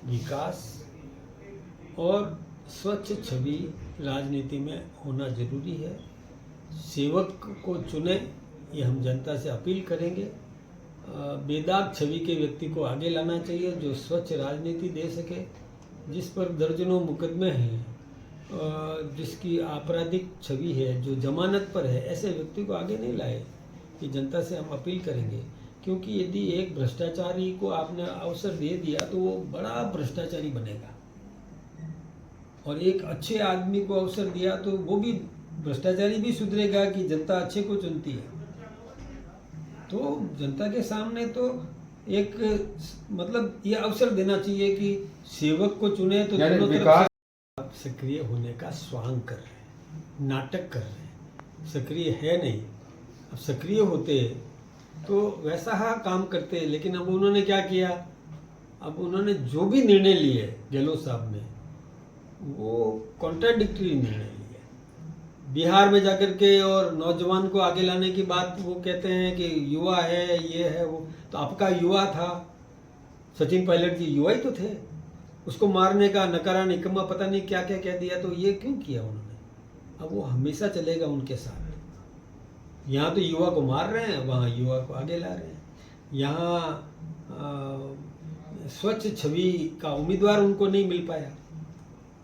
विकास और स्वच्छ छवि राजनीति में होना जरूरी है। सेवक को चुने, ये हम जनता से अपील करेंगे। बेदाग छवि के व्यक्ति को आगे लाना चाहिए जो स्वच्छ राजनीति दे सके, जिस पर दर्जनों मुकदमे हैं, जिसकी आपराधिक छवि है, जो जमानत पर है, ऐसे व्यक्ति को आगे नहीं लाए। ये जनता से हम अपील करेंगे, क्योंकि यदि एक भ्रष्टाचारी को आपने अवसर दे दिया तो वो बड़ा भ्रष्टाचारी बनेगा, और एक अच्छे आदमी को अवसर दिया तो वो भी भ्रष्टाचारी भी सुधरेगा कि जनता अच्छे को चुनती है। तो जनता के सामने तो एक मतलब ये अवसर देना चाहिए कि सेवक को चुने तो दोनों तरफ आप सक्रिय होने का स्वांग कर रहे हैं, नाटक कर रहे हैं। सक्रिय है नहीं, अब सक्रिय होते तो वैसा काम करते। लेकिन अब उन्होंने क्या किया, अब उन्होंने जो भी निर्णय लिए गहलोत साहब ने, वो कॉन्ट्राडिक्टरी निर्णय लिए। बिहार में जाकर के और नौजवान को आगे लाने की बात वो कहते हैं कि युवा है, ये है वो। तो आपका युवा था सचिन पायलट जी, युवा ही तो थे। उसको मारने का नकारा निकम्मा पता नहीं क्या क्या कह दिया, तो ये क्यों किया उन्होंने? अब वो हमेशा चलेगा उनके साथ। यहाँ तो युवा को मार रहे हैं, वहाँ युवा को आगे ला रहे हैं। यहाँ स्वच्छ छवि का उम्मीदवार उनको नहीं मिल पाया,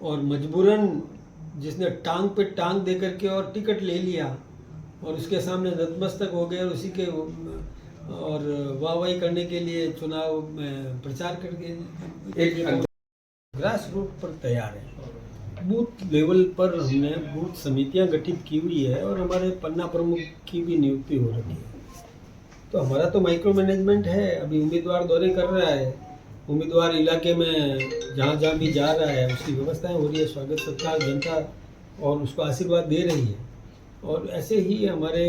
और मजबूरन जिसने टांग पे टांग दे करके और टिकट ले लिया और उसके सामने नतमस्तक हो गए, और उसी के और वाहवाही करने के लिए चुनाव में प्रचार करके एक ग्रास रूट पर तैयार है। बूथ लेवल पर हमने बूथ समितियां गठित की हुई है, और हमारे पन्ना प्रमुख की भी नियुक्ति हो रही है। तो हमारा तो माइक्रो मैनेजमेंट है। अभी उम्मीदवार दौरे कर रहा है, उम्मीदवार इलाके में जहाँ जहाँ भी जा रहा है उसकी व्यवस्थाएं हो रही है, स्वागत सत्कार, जनता और उसको आशीर्वाद दे रही है। और ऐसे ही हमारे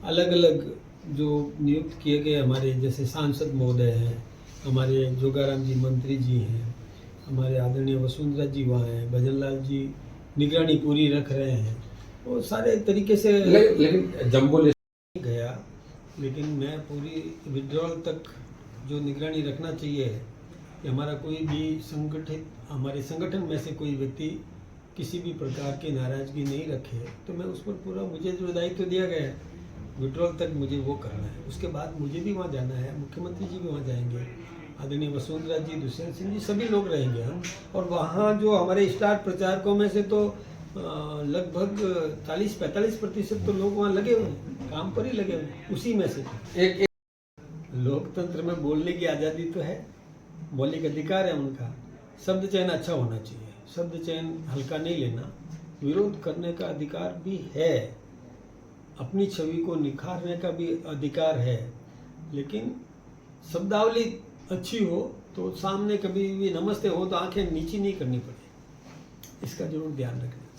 अलग अलग जो नियुक्त किए गए हमारे जैसे सांसद महोदय हैं, हमारे जोगाराम जी मंत्री जी हैं, हमारे आदरणीय वसुंधरा जी वहाँ हैं, भजनलाल जी निगरानी पूरी रख रहे हैं, वो सारे तरीके से। लेकिन जम्बो लिस्ट गया, लेकिन मैं पूरी विड्रॉल तक जो निगरानी रखना चाहिए कि हमारा कोई भी हमारे संगठन में से कोई व्यक्ति किसी भी प्रकार की नाराजगी नहीं रखे, तो मैं उस पर पूरा, मुझे जो दायित्व दिया गया है विड्रॉल तक मुझे वो करना है। उसके बाद मुझे भी वहाँ जाना है, मुख्यमंत्री जी भी वहाँ जाएंगे, आदरणीय वसुंधरा जी, दुष्यंत सिंह जी, सभी लोग रहेंगे हम। और वहाँ जो हमारे स्टार प्रचारकों में से तो लगभग 40-45% तो लोग वहाँ लगे हुए हैं, काम पर ही लगे हुए हैं। उसी में से एक लोकतंत्र में बोलने की आज़ादी तो है, मौलिक अधिकार है उनका। शब्द चयन अच्छा होना चाहिए, शब्द चयन हल्का नहीं लेना। विरोध करने का अधिकार भी है, अपनी छवि को निखारने का भी अधिकार है, लेकिन शब्दावली अच्छी हो तो सामने कभी भी नमस्ते हो तो आंखें नीची नहीं करनी पड़े, इसका जरूर ध्यान रखना।